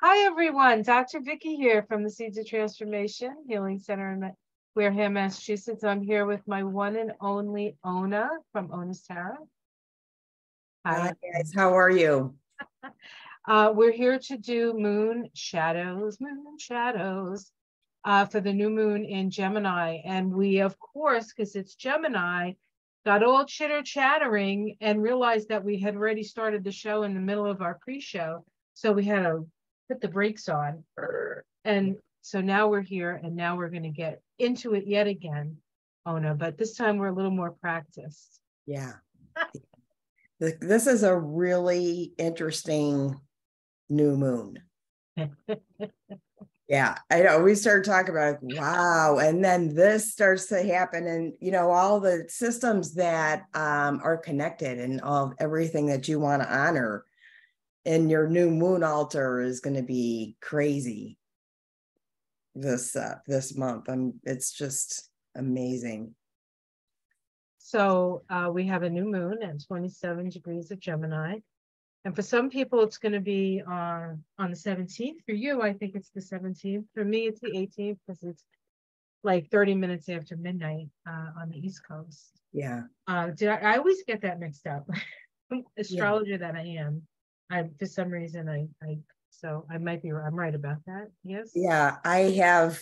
Hi, everyone. Dr. Vicky here from the Seeds of Transformation Healing Center in Wareham, Massachusetts. I'm here with my one and only Ona from Ona's Tarot. Hi, guys. How are you? We're here to do moon shadows for the new moon in Gemini. And we, of course, because it's Gemini, got all chitter-chattering and realized that we had already started the show in the middle of our pre-show. So we had to put the brakes on. And so now we're here, and now we're going to get into it yet again, Ona, but this time we're a little more practiced. Yeah. This is a really interesting new moon. Yeah, I know. We started talking about, wow, and then this starts to happen, and all the systems that are connected, and everything that you want to honor in your new moon altar is going to be crazy this month. It's just amazing. So we have a new moon at 27 degrees of Gemini. And for some people, it's going to be on the 17th. For you, I think it's the 17th. For me, it's the 18th because it's like 30 minutes after midnight on the East Coast. Yeah. I always get that mixed up. Astrologer that I am. For some reason, so I might be, I'm right about that. Yes. Yeah, I have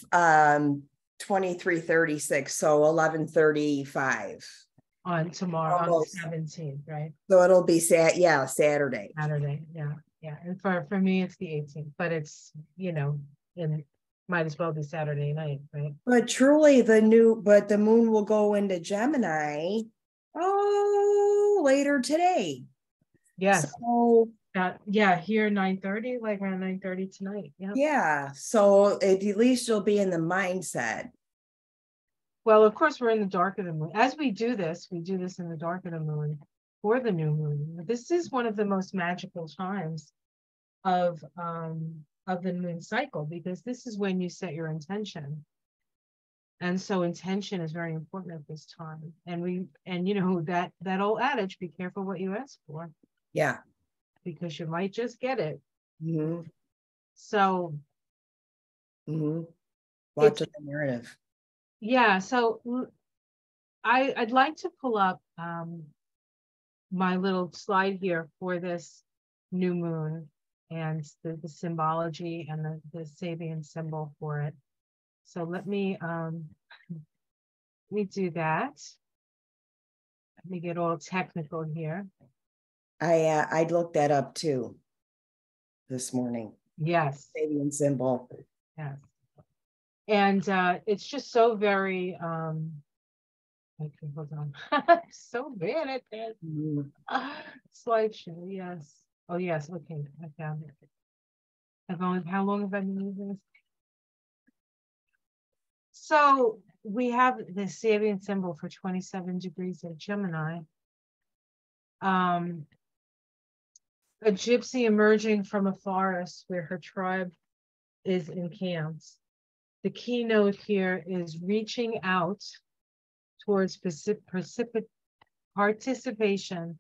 2336, so 1135. On tomorrow, almost. On the 17th, right? So it'll be Saturday. Saturday, yeah. And for me, it's the 18th, but it's, and might as well be Saturday night, right? But truly the moon will go into Gemini later today. Yes. So here 9:30, like around 9:30 tonight. Yeah. Yeah. So at least you'll be in the mindset. Well, of course, we're in the dark of the moon. As we do this in the dark of the moon for the new moon. This is one of the most magical times of the moon cycle, because this is when you set your intention. And so intention is very important at this time. And that old adage, be careful what you ask for. Yeah. Because you might just get it. Mm-hmm. So Watch the narrative. Yeah, so I'd like to pull up my little slide here for this new moon and the symbology and the Sabian symbol for it. So let me do that. Let me get all technical here. I looked that up too this morning. Yes. Sabian symbol. Yes. And it's just so very okay, hold on. So bad at that. Slideshow, yes. Oh yes, okay, I found it. How long have I been using this? So we have the Sabian symbol for 27 degrees of Gemini. A gypsy emerging from a forest where her tribe is encamped. The keynote here is reaching out towards participation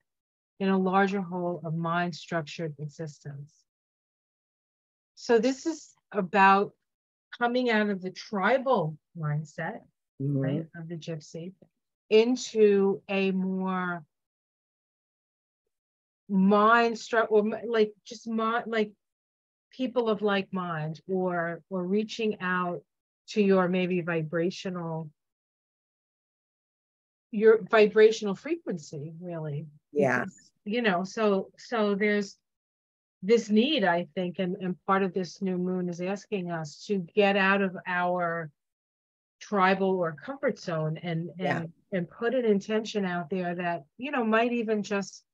in a larger whole of mind-structured existence. So this is about coming out of the tribal mindset, right, of the gypsy, into a more or like just like people of like mind, or reaching out to your maybe your vibrational frequency, really. Yeah. Because, so there's this need, I think, and part of this new moon is asking us to get out of our tribal or comfort zone and put an intention out there that, might even just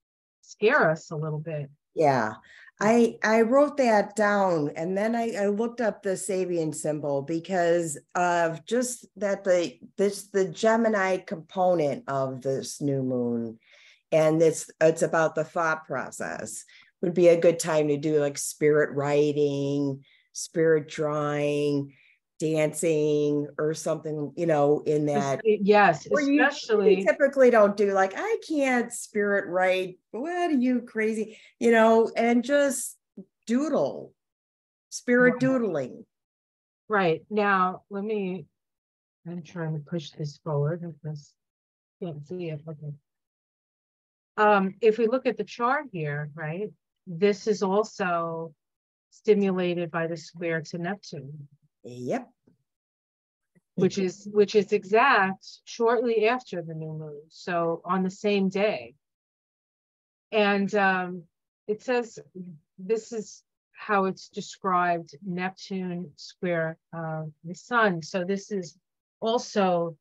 scare us a little bit. Yeah. I wrote that down, and then I looked up the Sabian symbol because of just that the Gemini component of this new moon, and it's about the thought process. Would be a good time to do like spirit writing, spirit drawing, dancing, or something, in that. Yes, especially you typically don't do like, I can't spirit write. What are you crazy? And just doodle. spirit doodling. Right. Now, I'm trying to push this forward because I can't see it. Okay. If we look at the chart here, right, this is also stimulated by the square to Neptune. Yep. Which is exact shortly after the new moon, so on the same day. And it says this is how it's described: Neptune square the sun. So this is also,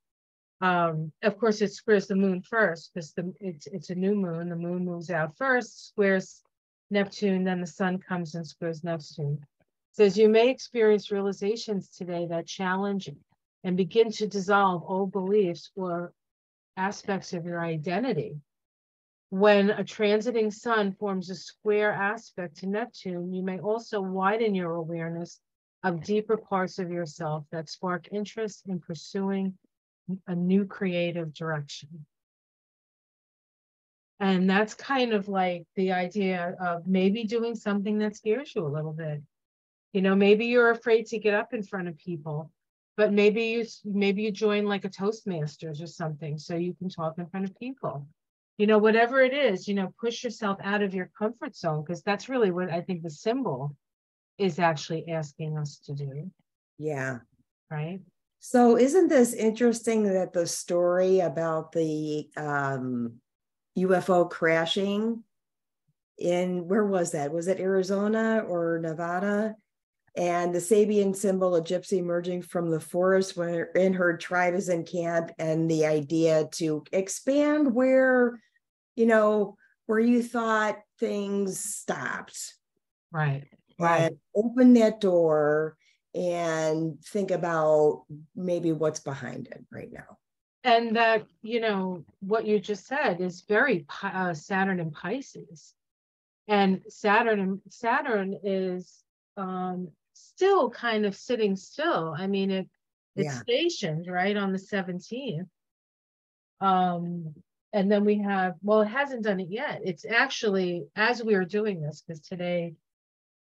of course, it squares the moon first because it's a new moon. The moon moves out first, squares Neptune, then the sun comes and squares Neptune. It says you may experience realizations today that challenge and begin to dissolve old beliefs or aspects of your identity. When a transiting sun forms a square aspect to Neptune, you may also widen your awareness of deeper parts of yourself that spark interest in pursuing a new creative direction. And that's kind of like the idea of maybe doing something that scares you a little bit. You know, maybe you're afraid to get up in front of people, but maybe you join like a Toastmasters or something so you can talk in front of people. You know, whatever it is, you know, push yourself out of your comfort zone, because that's really what I think the symbol is actually asking us to do. Yeah. Right. So isn't this interesting that the story about the UFO crashing where was that? Was it Arizona or Nevada? And the Sabian symbol, a gypsy emerging from the forest wherein her tribe is in camp, and the idea to expand where you thought things stopped. Right. And open that door and think about maybe what's behind it right now. And that, what you just said is very Saturn and Pisces. And Saturn is still kind of sitting still. I mean, it's stationed right on the 17th. And then we have, well, it hasn't done it yet. It's actually, as we are doing this, because today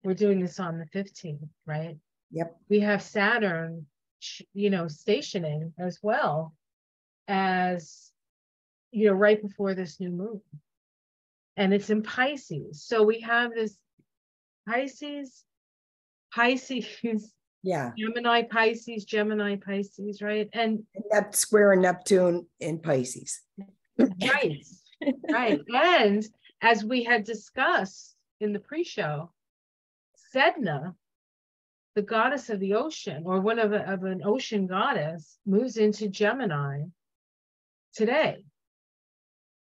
we're doing this on the 15th, right? Yep. We have Saturn, stationing as well as, right before this new moon. And it's in Pisces. So we have this Pisces, Gemini, Pisces, right? And that square in Neptune in Pisces. Right, right. And as we had discussed in the pre-show, Sedna, the goddess of the ocean, or one of an ocean goddess, moves into Gemini today.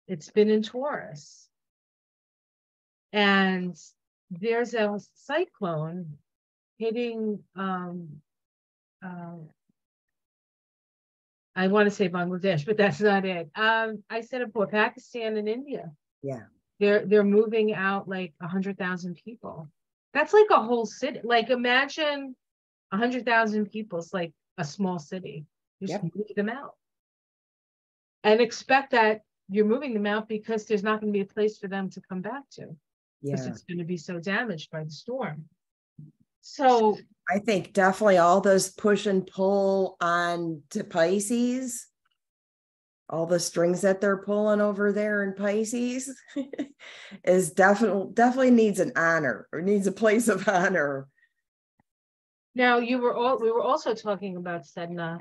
It's been in Taurus. And there's a cyclone hitting, I want to say Bangladesh, but that's not it. I said it before, Pakistan and India. Yeah. They're moving out like 100,000 people. That's like a whole city. Like imagine 100,000 people. It's like a small city. Just move them out. And expect that you're moving them out because there's not going to be a place for them to come back to. Because it's going to be so damaged by the storm. So I think definitely all those push and pull on to Pisces, all the strings that they're pulling over there in Pisces is definitely needs an honor, or needs a place of honor. Now we were also talking about Sedna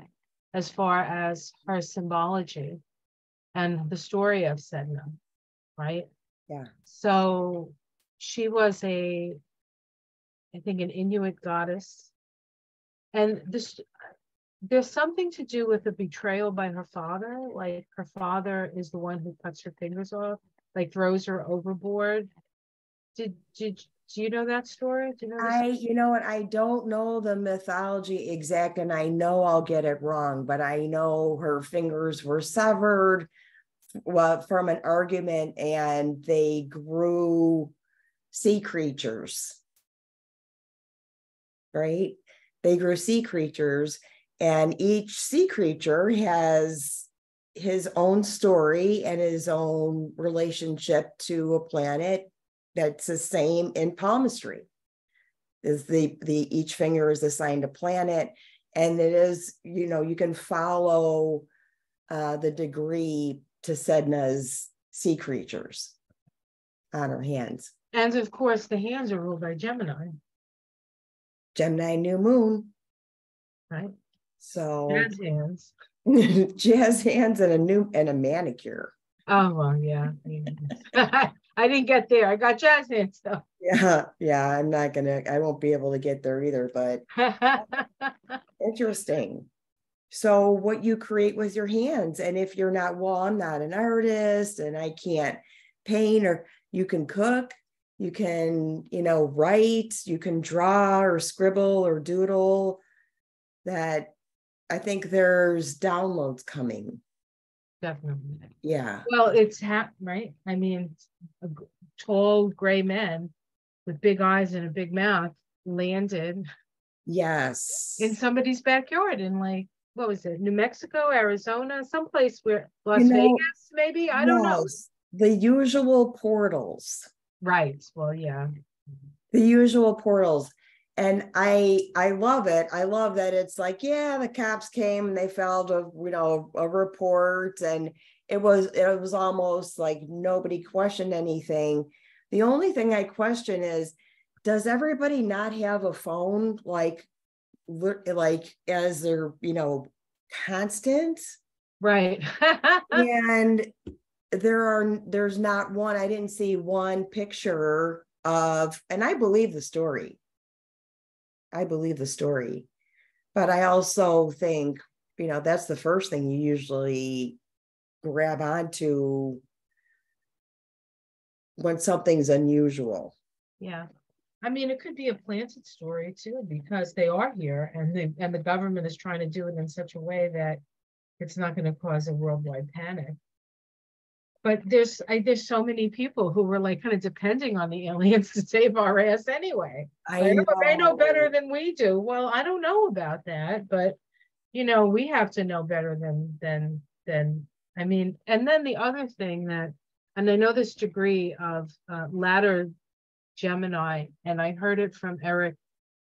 as far as her symbology and the story of Sedna, right? Yeah. So she was I think an Inuit goddess. And there's something to do with a betrayal by her father. Like her father is the one who cuts her fingers off, like throws her overboard. Do you know that story? Do you know you know what? I don't know the mythology exact, and I know I'll get it wrong, but I know her fingers were severed from an argument, and they grew sea creatures. Right? They grew sea creatures, and each sea creature has his own story and his own relationship to a planet that's the same in palmistry. is the each finger is assigned a planet, and it is, you can follow the degree to Sedna's sea creatures on her hands. And of course, the hands are ruled by Gemini. Gemini new moon. Right. So Jazz hands. jazz hands and a manicure. Oh, well, yeah. I didn't get there. I got jazz hands though. Yeah, I won't be able to get there either, but interesting. So what you create with your hands, and if you're not, well, I'm not an artist and I can't paint, or you can cook, you can, write, you can draw or scribble or doodle. That I think there's downloads coming. Definitely. Yeah. Well, it's right. I mean, tall gray men with big eyes and a big mouth landed Yes. in somebody's backyard in, like, what was it? New Mexico, Arizona, someplace where Las Vegas, maybe? I don't know. The usual portals. Right. Well, yeah. The usual portals. And I love it. I love that it's like, yeah, the cops came and they filed a report, and it was almost like nobody questioned anything. The only thing I question is, does everybody not have a phone like as their, constant? Right. And there's not one, I didn't see one picture of, and I believe the story, but I also think, that's the first thing you usually grab onto when something's unusual. Yeah. I mean, it could be a planted story too, because they are here, and the government is trying to do it in such a way that it's not going to cause a worldwide panic. But there's so many people who were like kind of depending on the aliens to save our ass anyway. I know. They know better than we do. Well, I don't know about that, but we have to know better than I mean. And then the other thing that, and I know this degree of latter Gemini, and I heard it from Eric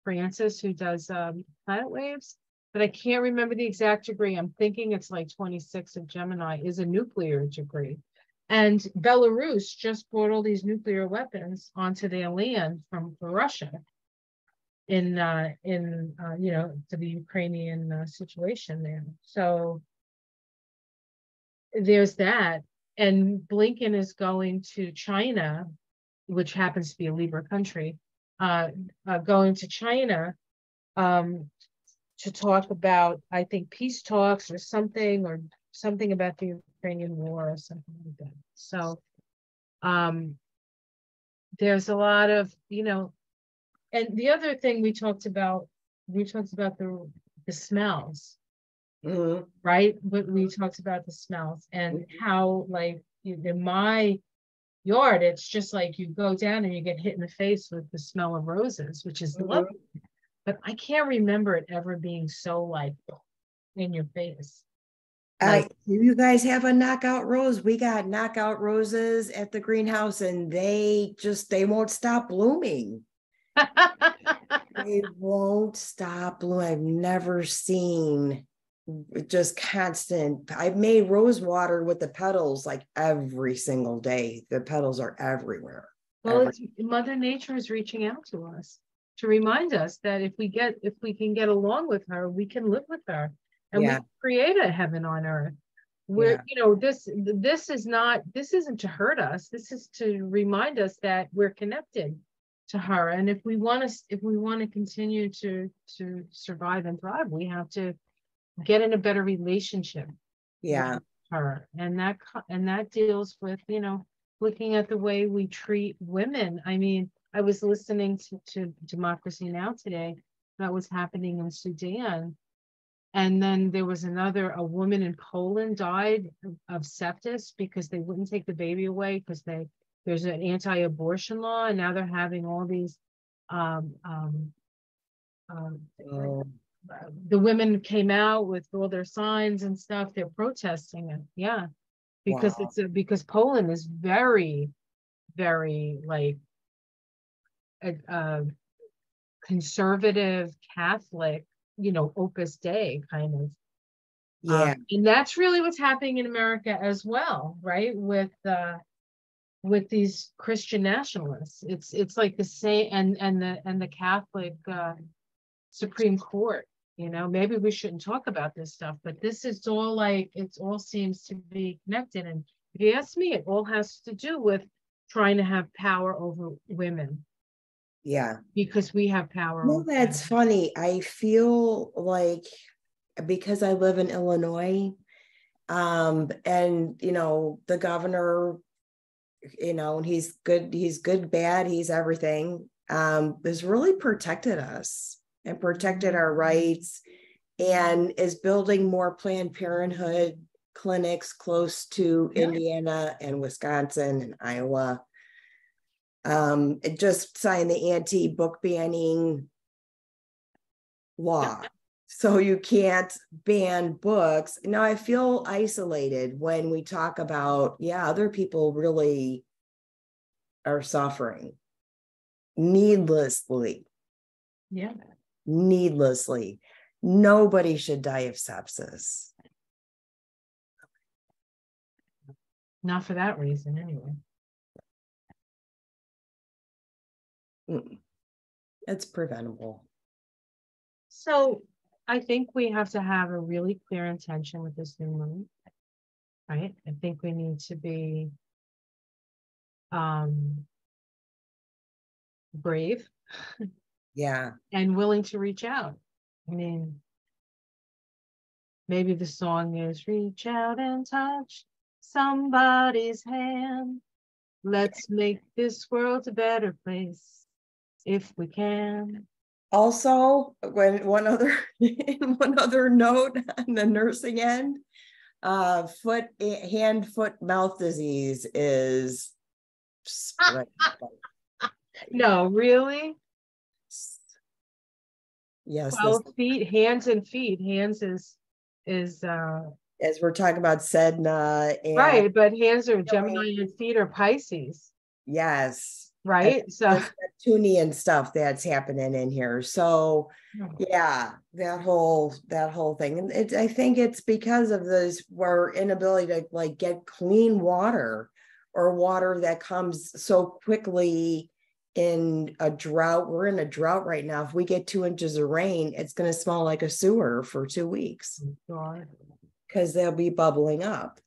Francis, who does planet waves, but I can't remember the exact degree. I'm thinking it's like 26 of Gemini is a nuclear degree. And Belarus just brought all these nuclear weapons onto their land from Russia in to the Ukrainian situation there. So there's that. And Blinken is going to China, which happens to be a Libra country, going to China to talk about, I think, peace talks or something about the Ukrainian war or something like that. So there's a lot of, and the other thing we talked about the smells, right? We talked about the smells and how, like, in my yard, it's just like you go down and you get hit in the face with the smell of roses, which is lovely. But I can't remember it ever being so like in your face. Do you guys have a knockout rose? We got knockout roses at the greenhouse, and they won't stop blooming. They won't stop blooming. I've never seen just constant. I've made rose water with the petals like every single day. The petals are everywhere. Well, Mother Nature is reaching out to us to remind us that if we can get along with her, we can live with her, and we can create a heaven on earth. Where this isn't to hurt us. This is to remind us that we're connected to her, and if we want to continue to survive and thrive, we have to get in a better relationship with her, and that deals with looking at the way we treat women. I mean, I was listening to Democracy Now! Today that was happening in Sudan, and then there was a woman in Poland died of sepsis because they wouldn't take the baby away because there's an anti-abortion law, and now they're having all these the women came out with all their signs and stuff. They're protesting it, because because Poland is very, very like conservative Catholic, Opus Dei kind of. Yeah. And that's really what's happening in America as well, right? With these Christian nationalists, it's like the same, and the Catholic Supreme Court. Maybe we shouldn't talk about this stuff, but this is all it all seems to be connected. And if you ask me, it all has to do with trying to have power over women. Yeah. Because we have power. Well, that's funny. I feel like because I live in Illinois, and the governor, and he's good, bad, he's everything, has really protected us and protected our rights, and is building more Planned Parenthood clinics close to Indiana and Wisconsin and Iowa. It just signed the anti-book banning law. So you can't ban books. Now I feel isolated when we talk about, other people really are suffering needlessly. Yeah. Needlessly. Nobody should die of sepsis. Not for that reason, anyway. It's preventable. So I think we have to have a really clear intention with this new moon, right? I think we need to be brave. Yeah. And willing to reach out. I mean, maybe the song is reach out and touch somebody's hand. Let's make this world a better place if we can. Also, one other note on the nursing end, hand, foot, mouth disease is spread. No, really? Yes. Well, feet, hands and feet. Hands is as we're talking about Sedna and right, but hands are Gemini and feet are Pisces. Yes. Right. So Neptunian stuff that's happening in here. So yeah, that whole thing. And I think it's because of this, our inability to get clean water, or water that comes so quickly in a drought. We're in a drought right now. If we get 2 inches of rain, it's going to smell like a sewer for 2 weeks because they'll be bubbling up.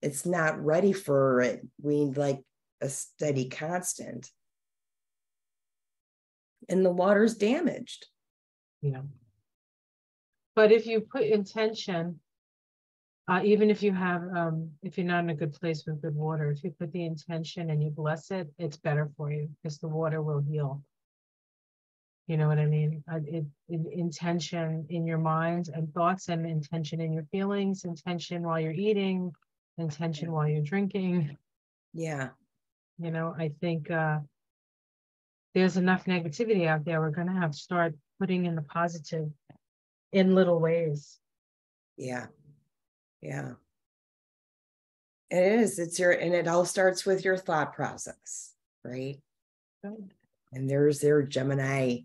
It's not ready for it. We need a steady constant, and the water's damaged. Yeah. But if you put intention, even if you have, if you're not in a good place with good water, if you put the intention and you bless it, it's better for you because the water will heal. You know what I mean? Intention in your mind and thoughts, and intention in your feelings, intention while you're eating, intention while you're drinking. Yeah. I think there's enough negativity out there. We're going to have to start putting in the positive in little ways. Yeah. Yeah. It is. And it all starts with your thought process, right? Good. And there's their Gemini.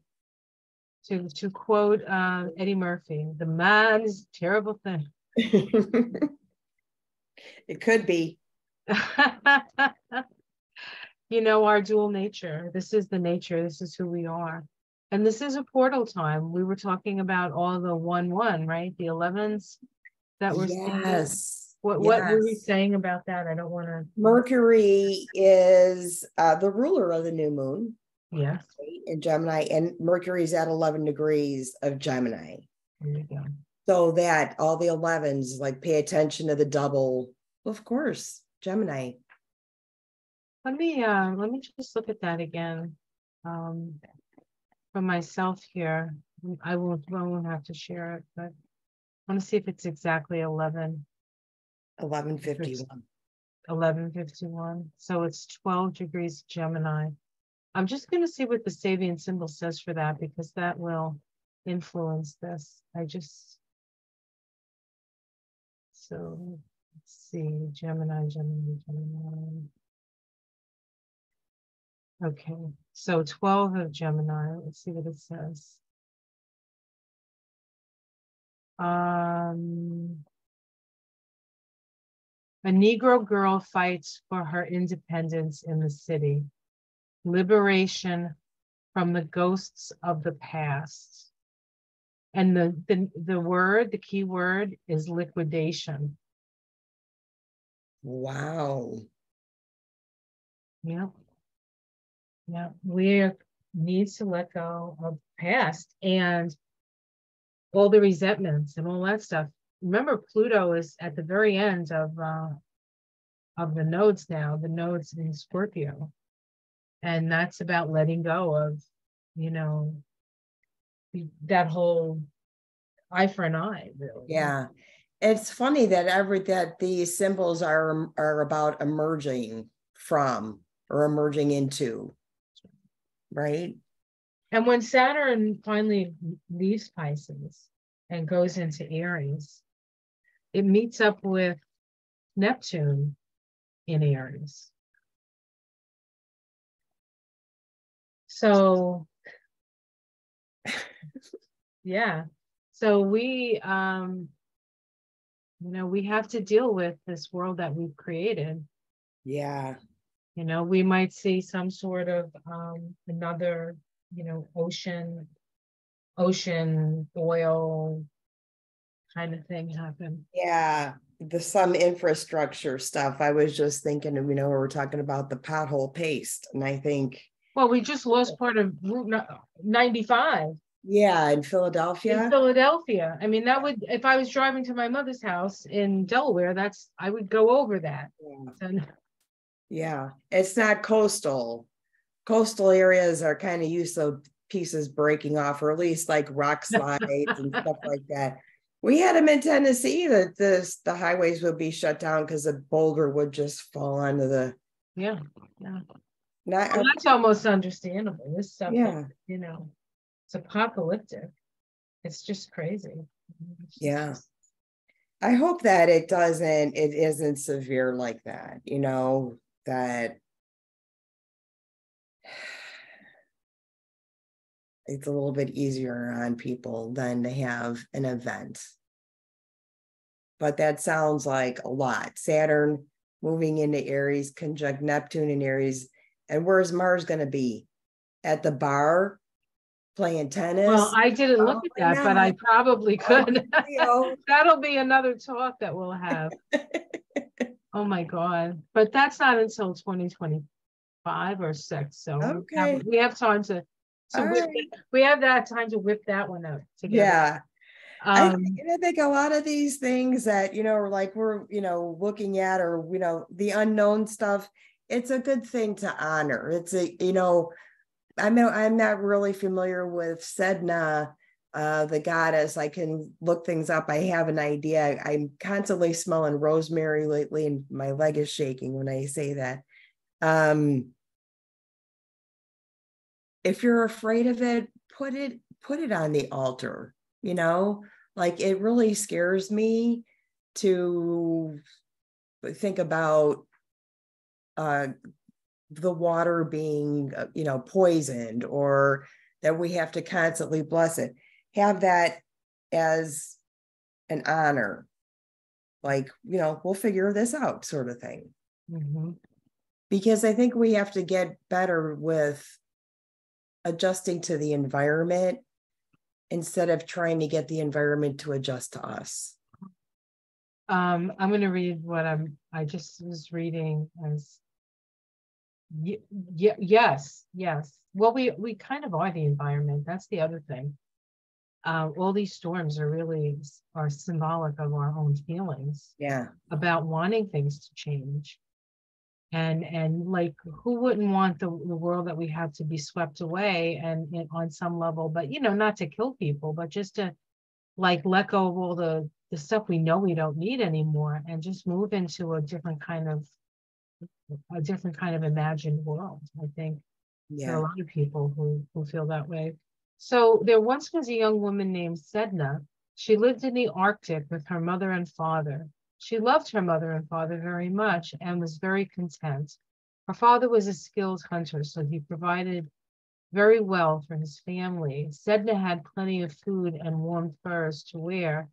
To quote Eddie Murphy, the man is a terrible thing. It could be. Our dual nature. This is the nature. This is who we are. And this is a portal time. We were talking about all the 1-1, right? The 11s that we're seeing. What were we saying about that? I don't want to. Mercury is the ruler of the new moon. Yes. In Gemini, and Mercury's at 11 degrees of Gemini. There you go. So that all the 11s, pay attention to the double. Of course, Gemini. Let me just look at that again for myself here. I won't have to share it, but I want to see if it's exactly 11. 1151. 1151. So it's 12 degrees Gemini. I'm just going to see what the Sabian symbol says for that, because that will influence this. So let's see, Gemini. Okay. So 12 of Gemini, let's see what it says. A Negro girl fights for her independence in the city, liberation from the ghosts of the past. And the key word is liquidation. Wow. Yep. Yeah. We need to let go of the past and all the resentments and all that stuff. Remember, Pluto is at the very end of the nodes now, the nodes in Scorpio. And that's about letting go of, you know, that whole eye for an eye, really. Yeah. It's funny that these symbols are about emerging from or emerging into, right? And when Saturn finally leaves Pisces and goes into Aries, it meets up with Neptune in Aries. So, yeah. So we, we have to deal with this world that we've created. Yeah. We might see some sort of another, ocean oil kind of thing happen. Yeah. Some infrastructure stuff. I was just thinking, we're talking about the pothole paste. And I think. Well, we just lost part of Route 95. Yeah, in Philadelphia. I mean, that would, if I was driving to my mother's house in Delaware, I would go over that. Yeah. So, yeah, it's not coastal. Coastal areas are kind of used to pieces breaking off, or at least like rock slides and stuff like that. We had them in Tennessee that the highways would be shut down because a boulder would just fall onto the. Yeah. That's almost understandable. This stuff, it's apocalyptic. It's just crazy. Yeah. I hope that it isn't severe like that, that it's a little bit easier on people than to have an event. But that sounds like a lot. Saturn moving into Aries, conjunct Neptune in Aries. And where's Mars going to be? At the bar playing tennis? Well, I didn't look at that, but I probably could. That'll be another talk that we'll have. Oh my God. But that's not until 2025 or 6. So okay. we have time to we have that time to whip that one out together. Yeah. I think a lot of these things that, like we're, looking at, or, the unknown stuff, it's a good thing to honor. It's I'm not really familiar with Sedna, the goddess. I can look things up. I have an idea. I'm constantly smelling rosemary lately, and my leg is shaking when I say that. If you're afraid of it, put it on the altar, like it really scares me to think about the water being, poisoned, or that we have to constantly bless it. Have that as an honor, like, we'll figure this out, sort of thing. Mm-hmm. Because I think we have to get better with adjusting to the environment instead of trying to get the environment to adjust to us. I'm going to read what I just was reading as. Yes. Well, we kind of are the environment. That's the other thing. All these storms are symbolic of our own feelings. Yeah. About wanting things to change. And like, who wouldn't want the world that we have to be swept away and on some level, but not to kill people, but just to like let go of all the stuff we know we don't need anymore, and just move into a different kind of imagined world. I think there are a lot of people who feel that way. So there once was a young woman named Sedna. She lived in the Arctic with her mother and father. She loved her mother and father very much and was very content. Her father was a skilled hunter, so he provided very well for his family. Sedna had plenty of food and warm furs to wear.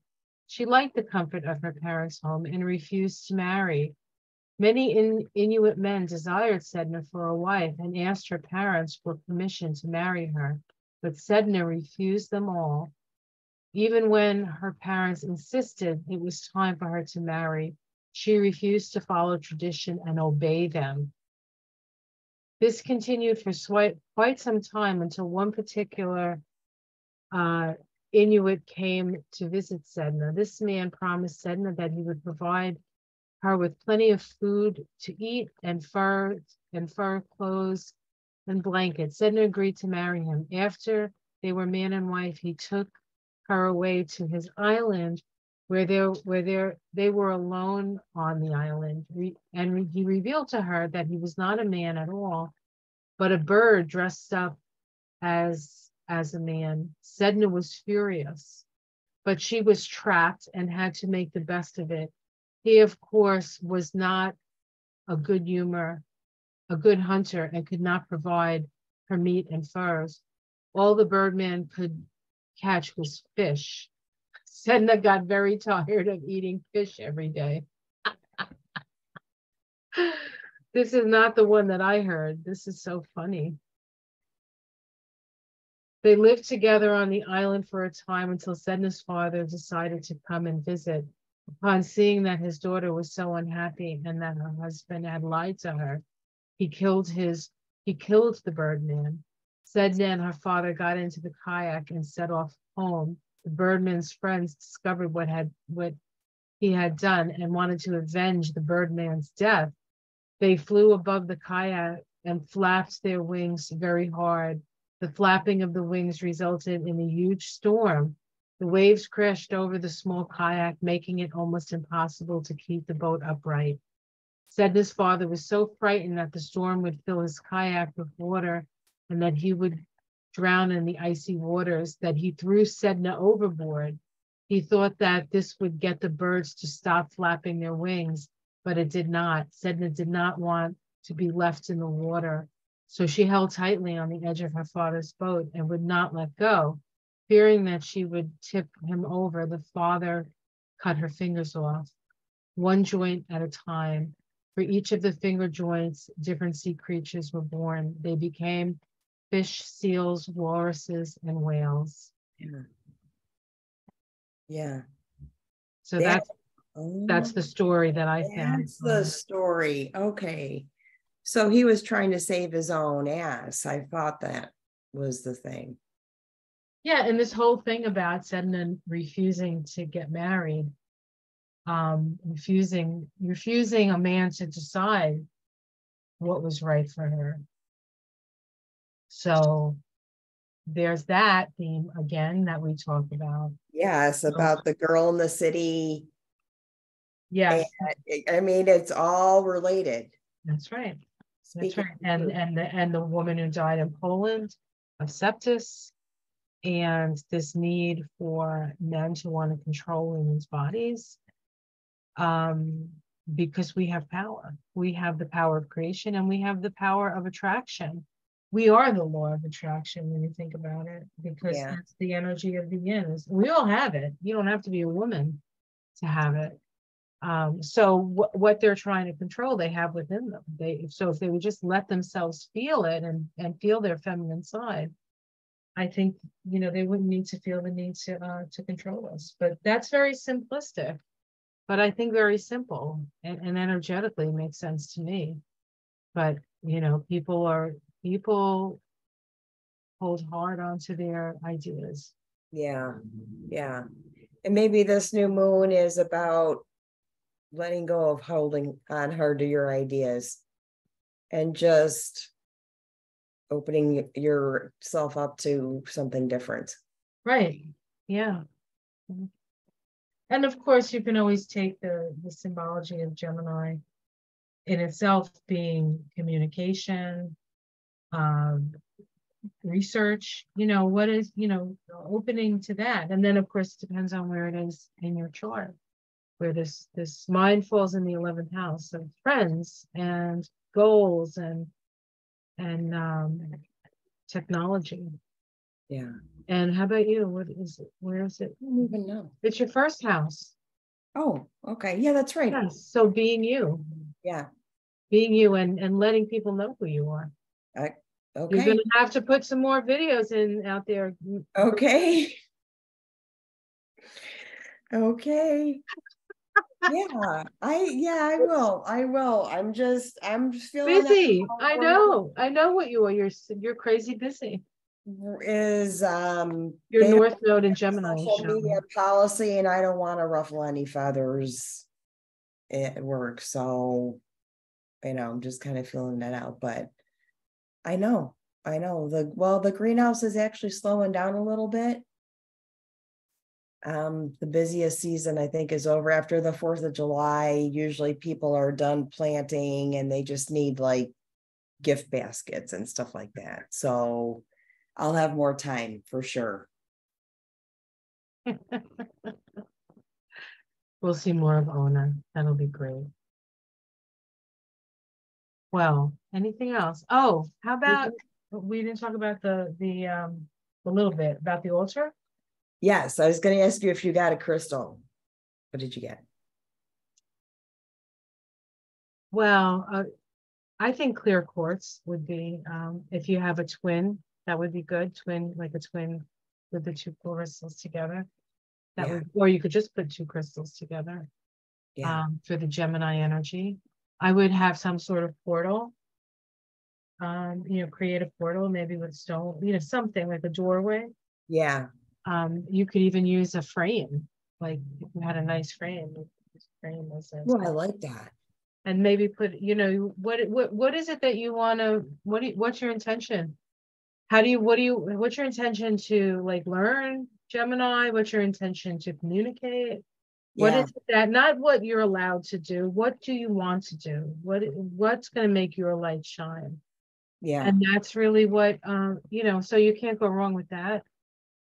She liked the comfort of her parents' home and refused to marry. Many Inuit men desired Sedna for a wife and asked her parents for permission to marry her, but Sedna refused them all. Even when her parents insisted it was time for her to marry, she refused to follow tradition and obey them. This continued for quite some time until one particular Inuit came to visit Sedna. This man promised Sedna that he would provide her with plenty of food to eat and fur clothes and blankets. Sedna agreed to marry him. After they were man and wife, he took her away to his island where they were alone on the island. He revealed to her that he was not a man at all, but a bird dressed up as a man. Sedna was furious, but she was trapped and had to make the best of it. He, of course, was not a good hunter, and could not provide her meat and furs. All the birdman could catch was fish. Sedna got very tired of eating fish every day. This is not the one that I heard. This is so funny. They lived together on the island for a time until Sedna's father decided to come and visit. Upon seeing that his daughter was so unhappy and that her husband had lied to her, he killed the birdman. Sedna and her father got into the kayak and set off home. The birdman's friends discovered what he had done and wanted to avenge the birdman's death. They flew above the kayak and flapped their wings very hard. The flapping of the wings resulted in a huge storm. The waves crashed over the small kayak, making it almost impossible to keep the boat upright. Sedna's father was so frightened that the storm would fill his kayak with water and that he would drown in the icy waters that he threw Sedna overboard. He thought that this would get the birds to stop flapping their wings, but it did not. Sedna did not want to be left in the water, so she held tightly on the edge of her father's boat and would not let go. Fearing that she would tip him over, the father cut her fingers off, one joint at a time. For each of the finger joints, different sea creatures were born. They became fish, seals, walruses, and whales. Yeah. Yeah. So that's the story that I found. That's the story. Okay. So he was trying to save his own ass. I thought that was the thing. Yeah, and this whole thing about Sedna refusing to get married, refusing a man to decide what was right for her. So there's that theme again that we talked about. Yes, about the girl in the city. Yes. I mean, it's all related. That's right. That's right. And the woman who died in Poland of sepsis, and this need for men to want to control women's bodies, because we have power. We have the power of creation and we have the power of attraction. We are the law of attraction when you think about it, because that's the energy of the yin. We all have it. You don't have to be a woman to have it. So what they're trying to control, they have within them. So if they would just let themselves feel it and feel their feminine side, I think, they wouldn't need to feel the need to control us. But that's very simplistic, but I think very simple and energetically makes sense to me. But, people hold hard onto their ideas. Yeah. Yeah. And maybe this new moon is about letting go of holding on hard to your ideas and just opening yourself up to something different. Right. Yeah. And of course, you can always take the symbology of Gemini in itself being communication, research, what is, opening to that. And then, of course, it depends on where it is in your chart, where this mind falls in the 11th house of friends and goals and technology. Yeah. And how about you? What is it? Where is it? I don't even know. It's your first house. Oh, okay. Yeah, that's right. Yes. So being you, Yeah. and letting people know who you are. You're Okay. gonna have to put some more videos in out there. Okay. Okay. Yeah, I will. I'm just feeling that Busy. I know what you are. You're crazy busy. is Your they don't North Node in have a Gemini is social media showing. policy, and I don't want to ruffle any feathers at work. So, I'm just kind of feeling that out. But I know, the greenhouse is actually slowing down a little bit. The busiest season I think is over after the 4th of July. Usually people are done planting and they just need like gift baskets and stuff like that. So I'll have more time for sure. We'll see more of Ona. That'll be great. Well, anything else? Oh, how about we didn't talk about a little bit about the altar? Yes, I was going to ask you if you got a crystal. What did you get? Well, I think clear quartz would be, if you have a twin, that would be good. Like a twin with the two crystals together. Or you could just put two crystals together. Yeah. For the Gemini energy. I would have some sort of portal. Create a portal, maybe with stone, something like a doorway. Yeah. You could even use a frame, like if you had a nice frame, Well, I like that. and maybe put, what is it that you want to, what's your intention? What's your intention to like learn Gemini? What's your intention to communicate? What Yeah. is that? Not what you're allowed to do. What do you want to do? What's going to make your light shine? Yeah. And that's really what, so you can't go wrong with that.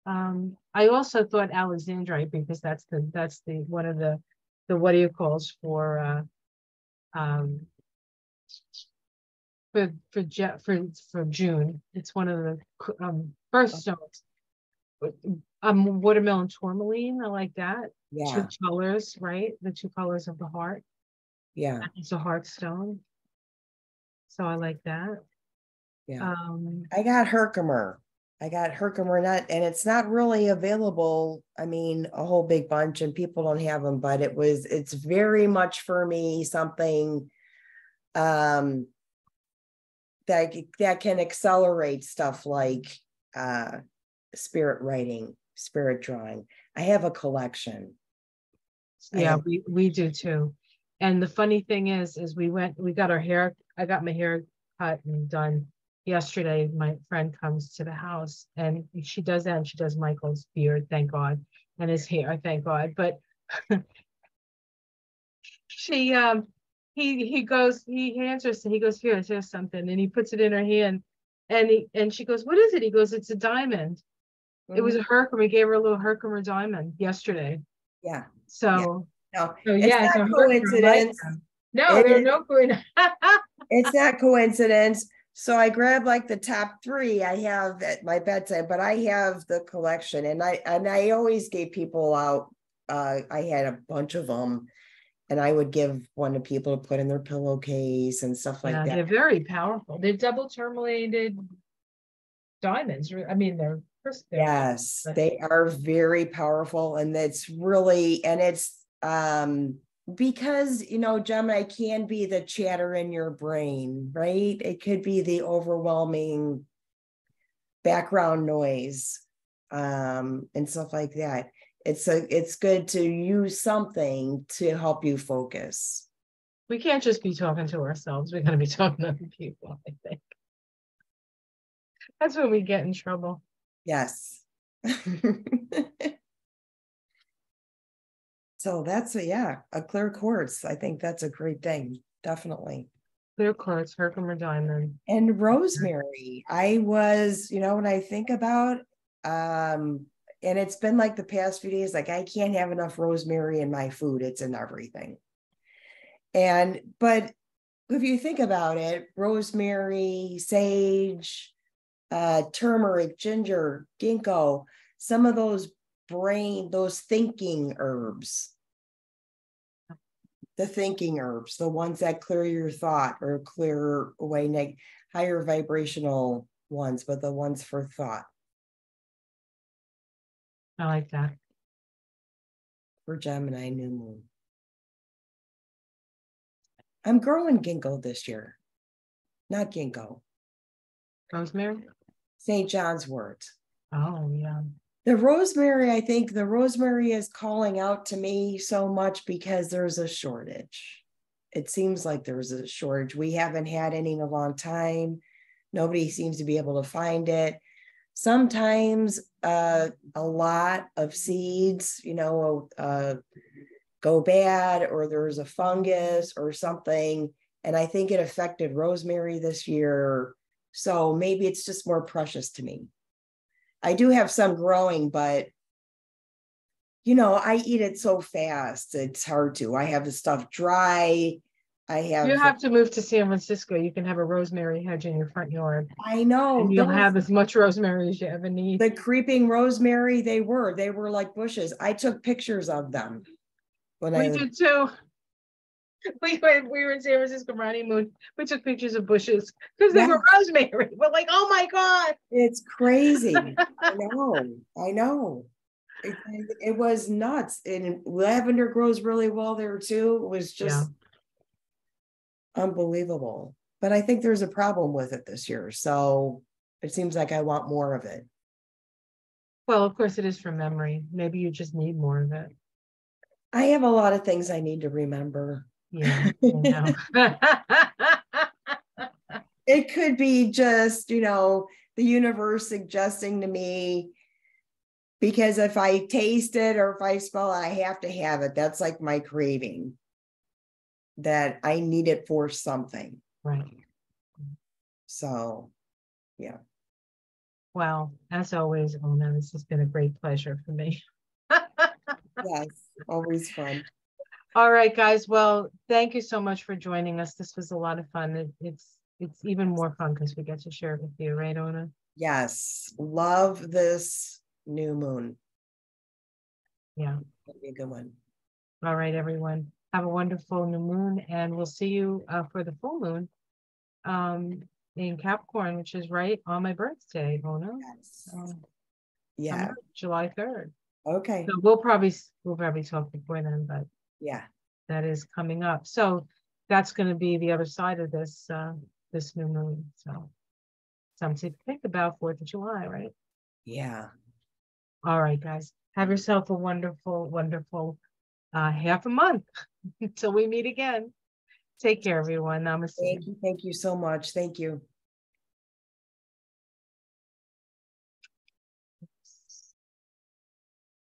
I also thought Alexandrite, because that's the one of the what do you calls for June. It's one of the first stones. Watermelon tourmaline. I like that. Yeah. Two colors, right? The two colors of the heart. Yeah. It's a heart stone. So I like that. Yeah. I got Herkimer. Nut, and it's not really available. I mean, a whole big bunch, and people don't have them, but it's very much for me something that can accelerate stuff like spirit writing, spirit drawing. I have a collection. Yeah, we do too. And the funny thing is we got our hair, I got my hair cut and done yesterday. My friend comes to the house and she does that, and she does Michael's beard, thank God, and his hair, thank God. But she he hands her, he goes, here's something, and he puts it in her hand, and she goes, what is it? He goes, it's a diamond. It was a Herkimer. He gave her a little Herkimer diamond yesterday. Yeah. So no, it's not coincidence. No, there's no coincidence. It's not coincidence. So I grabbed like the top 3 I have at my bedside, but I have the collection, and I always gave people out. I had a bunch of them, and I would give one to people to put in their pillowcase and stuff like that. They're very powerful. They're double tourmalated diamonds. I mean, they're yes, they are very powerful, and it's really, and it's because Gemini can be the chatter in your brain, right? It could be the overwhelming background noise and stuff like that. It's good to use something to help you focus. We can't just be talking to ourselves. We're going to be talking to other people, I think. That's when we get in trouble. Yes. So that's a clear quartz. I think that's a great thing. Definitely. Clear quartz, Herkimer diamond. And rosemary. I was, when I think about, and it's been like the past few days, like I can't have enough rosemary in my food. It's in everything. But if you think about it, rosemary, sage, turmeric, ginger, ginkgo, some of those thinking herbs. The thinking herbs, the ones that clear your thought or clear away higher vibrational ones, but the ones for thought. I like that. For Gemini new moon. I'm growing ginkgo this year. Not ginkgo. Rosemary? St. John's wort. Oh, yeah. The rosemary, I think the rosemary is calling out to me so much because there's a shortage. It seems like there's a shortage. We haven't had any in a long time. Nobody seems to be able to find it. Sometimes a lot of seeds, go bad, or there's a fungus or something. And I think it affected rosemary this year. So maybe it's just more precious to me. I do have some growing, but I eat it so fast. It's hard to. I have the stuff dry. You have to move to San Francisco. You can have a rosemary hedge in your front yard. I know. And you'll have as much rosemary as you ever need. The creeping rosemary, they were like bushes. I took pictures of them. We did too. We were in San Francisco for honeymoon. We took pictures of bushes because they were rosemary. We're like, oh my God. It's crazy. I know. It was nuts. And lavender grows really well there too. It was just unbelievable. But I think there's a problem with it this year. So it seems like I want more of it. Well, of course it is from memory. Maybe you just need more of it. I have a lot of things I need to remember. Yeah, I know. It could be just, the universe suggesting to me, because if I taste it or if I smell it, I have to have it. That's like my craving, that I need it for something. Right. So, yeah. Well, as always, Ona, this has been a great pleasure for me. Yes, always fun. All right, guys. Well, thank you so much for joining us. This was a lot of fun. It's even more fun because we get to share it with you, right, Ona? Yes. Love this new moon. Yeah. That'd be a good one. All right, everyone. Have a wonderful new moon, and we'll see you for the full moon in Capricorn, which is right on my birthday, Ona. Yes. Yeah. Summer, July 3rd. Okay. So we'll probably talk before then, but yeah, that is coming up. So that's going to be the other side of this this new moon. So something to think about 4th of July, right? Yeah. All right, guys. Have yourself a wonderful, wonderful half a month until we meet again. Take care, everyone. Namaste. Thank you so much. Thank you.